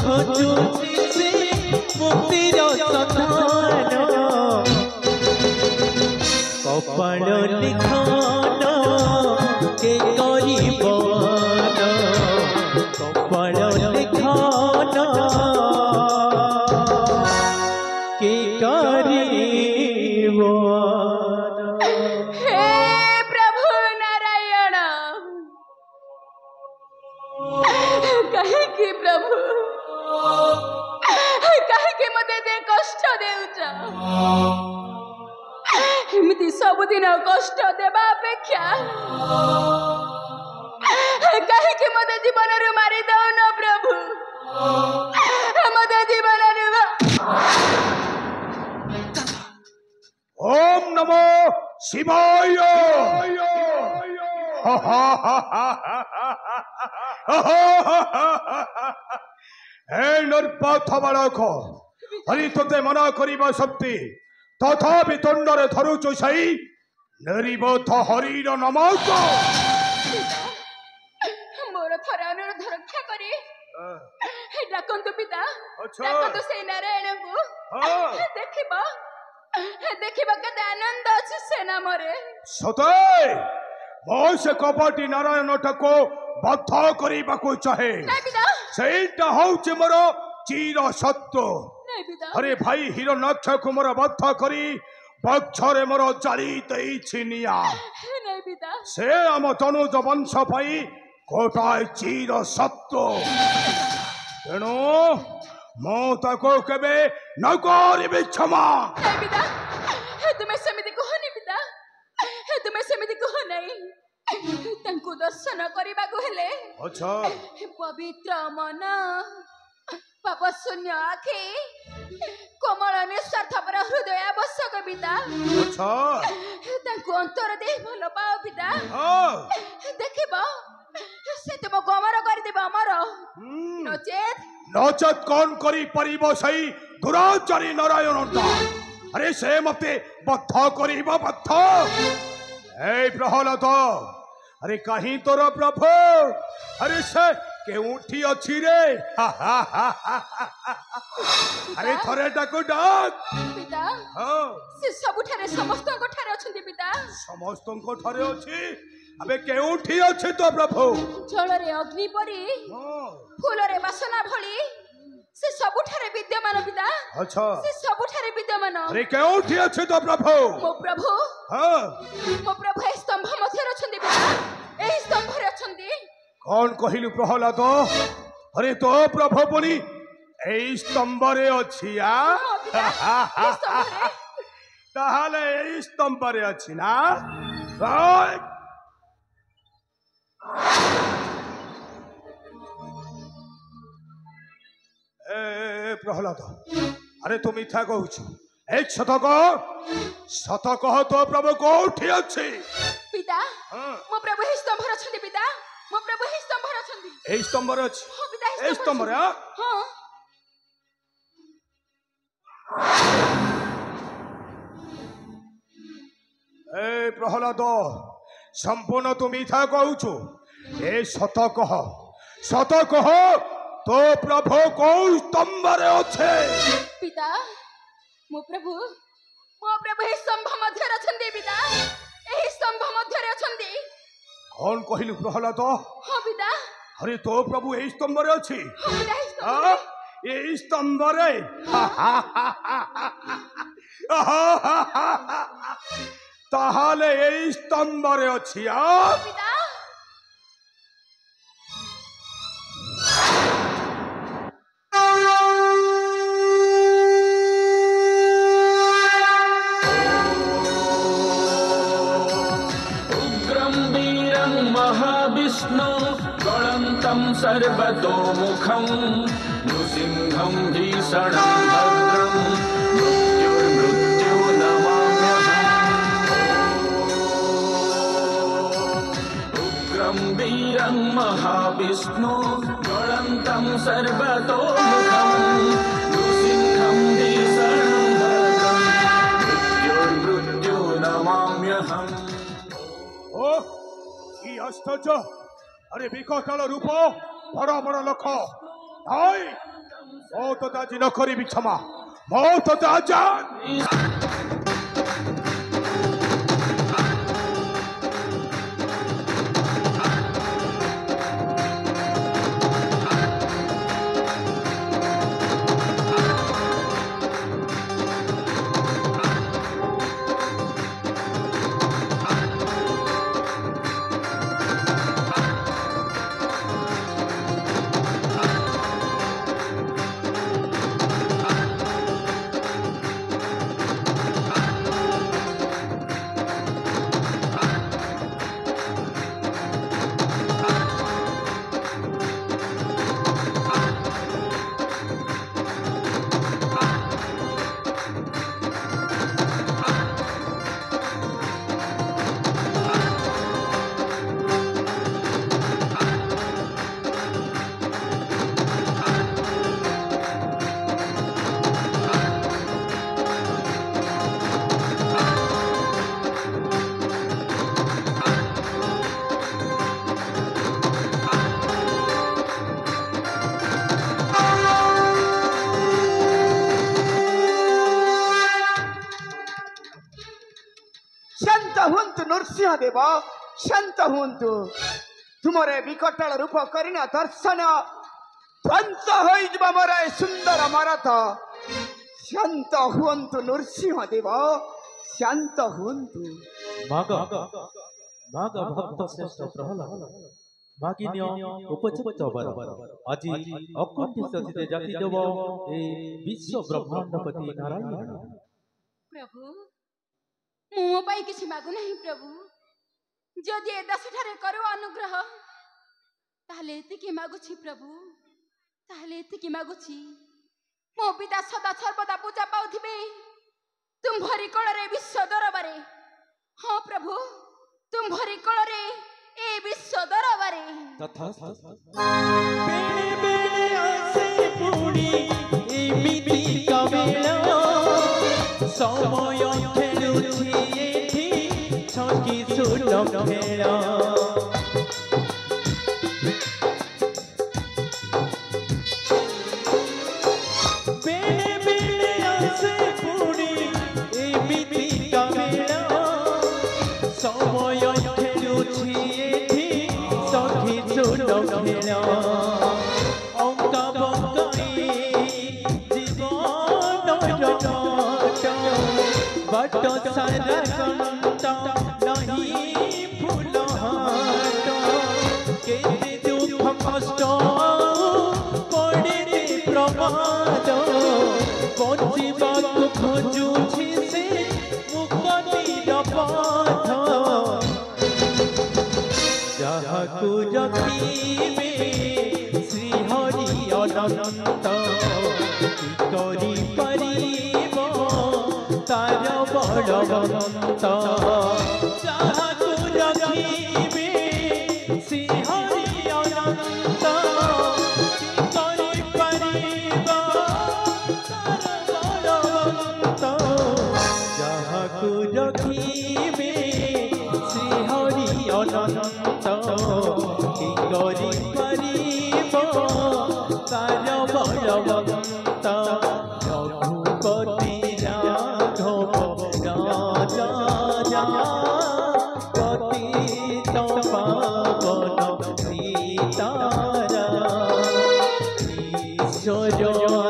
खोजुची से मुक्तिर सन्धान कपाल लिखन के करिबन कपाल लिखन के करिबन। हे प्रभु नारायण कहीं प्रभु कहीं मते दे कष्ट देउछ एमती सबुदिन कष्ट देवा अपेक्षा कहीं मते जीवन रु मारी दौ न प्रभु मते जीवन रु। ओम नमो शिवाय। हे नरपथ बालक हरि तोते मना करिबा शक्ति तथापि दंडरे धरुचु सही नरिबोध हरिर नमक मोर थर अनुरोध रक्षा करी डाकंतु पिता डाकंतु से नारायण को देखिबा देखिबा केते आनंद अछि सेना मरे सतय मोसे कपटी नारायण टाको बद्ध करिबाकु चाहे सेटा होउचे मोर चिर सत्य। अरे भाई हिरण्यक्ष को मोर बद्ध करी बक्षरे मोर जाली देई छिनिया से आम तनुज वंश पाई गोटाए चिर सत्य तेणु मो ताको केबे न करिबे क्षमा। तुम्हें समिति कहनी पिता तुम्हें समिति कह नहीं तंकु दर्शन करबा को हेले अच्छा पवित्र मन पाप शून्य आखि कोमल निस्वार्थपर हृदय आवश्यक पिता अच्छा तंकु अंतर दे भल पाओ पिता देखिब से तुम गमर कर देब अमर नचेत कौन करी परिबो सही दुराचारी नारायण अरे से मते बद्ध करिब बद्ध। हे प्रहलाद अरे कहीं तोर प्रभु अरे से केउठी अछि रे अरे थरे डाको डाक पिता से सबुठारे समस्त को ठारे अछंती पिता समस्त को ठारे अछि अबे केउठी अछि तो प्रभु जल रे अग्नि परी फूल रे वासना भली से सबुठारे विद्यमान पिता अच्छा से सबुठारे विद्यमान अरे केउठी अछि तो प्रभु मो प्रभु हां मो प्रभु ए स्तंभ मध्ये अछंती पिता ए स्तंभ रे अछंती कौन कहिलु प्रहलाद अरे तो प्रभु पुनी ए स्तंभ रे अछि आ ताहाले ए स्तंभ रे अछि ना ए प्रहलाद अरे तुम मिथ्या कहूछ एक शतक तो प्रभु कोठी अछि पिता मो प्रभु ए स्तंभ रे अछंती पिता मो प्रभु ए स्तंभ रे अछंती ए स्तंभ रे अछि हां पिता ए स्तंभ रे हां ए प्रहलाद संपूर्ण तुम मिथ्या कहूछ ए सत कह तो प्रभु को स्तंभ रे अछि पिता मो प्रभु ए स्तंभ मध्य रे अछंती पिता ए स्तंभ मध्य रे अछंती कौन कहिलु प्रहलाद हां पिता अरे तो प्रभु ए स्तंभ रे अछि हां पिता ए स्तंभ रे ताहाले ए स्तंभ रे अछि पिता महाविष्णु गणन्तं सर्वतोमुखं नृसिंहं भीषणं भद्रं मृत्युर्मृत्यु नमाम्यहम् उग्रं वीरं महाविष्णु गणन्तं सर्वतोमुखं नृसिंहं भीषणं भद्रं मृत्युर्मृत्यु नमाम्यहम्। आश्चर्य अरे विकटाल रूप बड़ बड़ लोक ओ तो आज न करी क्षमा मो तो आज नरसिंह देव शांत हुंतु तुमरे विकटाल रूप करिना दर्शन ध्वंस होइजबा मोरे सुंदर मारथ शांत हुंतु नरसिंह देव शांत हुंतु माग माग भक्त श्रेष्ठ प्रहलाद मागिन्य उपयुक्त वर আজি অকুণ্ঠ সচিতে জাতি দেব এই বিশ্ব ব্রহ্মাণ্ডপতি নারায়ণ प्रभु मो पाई किछि मागु नहीं प्रभु जदि ए दशठारे करो अनुग्रह ताहले एतिकी मागुछि प्रभु ताहले एतिकी मागुछि मो पिता सदा सर्वदा पूजा पाउथिबे तुम भरी कଳରେ विश्व दरबारे हाँ प्रभु तुम भरी कଳରେ ए विश्व दरबारे तथा बेले बेले आसे पुणी एमिति कवेला समय खेलुछि एठी छकी सुलभ खेला बेले बेले आसे पुणी एमिति कवेला समय खेलुछि एठी छकी सुलभ खेला अंका बंकाई जीवन जगत बट सारा कंता नहीं फूल हाट केते दुख कष्ट पड़े प्रमाद बचिबाक खोजुछि से मुक्तिर पथ जहाकु रखिबे श्री हरि अनंत करी परिब तार बलवंत जहाकु रखिबे श्री हरि अनंत करी परिब तार बलवंत जहाकु रखिबे श्री हरि अनंत करी परिब तार बलवंत रघुपति राघव राजा पतित पावन सीताराम ईश्वर